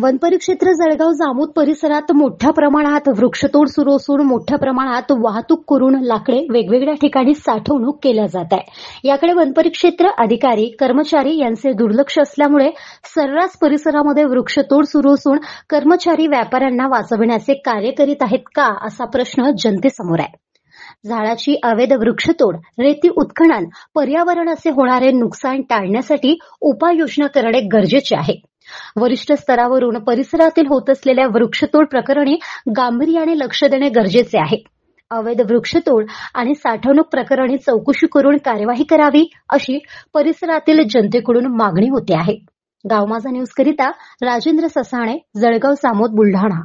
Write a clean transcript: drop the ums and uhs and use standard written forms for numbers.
वनपरिक्षेत्र जळगाव जामोद परिसरात मोठ्या प्रमाणात वृक्षतोड सुरू असून मोठ्या प्रमाणात वाहतूक करून लाकडे वेगवेगळ्या ठिकाणी साठवणूक केल्या जात आहे। याकडे वनपरिक्षेत्र अधिकारी कर्मचारी यांचे दुर्लक्ष असल्यामुळे सर्रास परिसरामध्ये वृक्षतोड सुरू असून कर्मचारी व्यापाऱ्यांना वाचविण्याचे कार्य करीत आहेत का असा प्रश्न जनतेसमोर आहे। झाडाची अवैध वृक्षतोड, रेती उत्खनन, पर्यावरणाचे होणारे नुकसान टाळण्यासाठी उपाययोजना करणे गरजेचे आहे। वरिष्ठ स्तरावरून परिसरातील होत असलेल्या वृक्षतोड प्रकरणी गांभीर्याने लक्ष देणे गरजेचे आहे। अवैध वृक्षतोड आणि साठवणूक प्रकरणी चौकशी करून कार्यवाही करावी अशी परिसरातील जनतेकडून मागणी होते आहे। गाव माझा न्यूज करिता राजेंद्र ससाणे, जळगाव जामोद, बुलढाणा।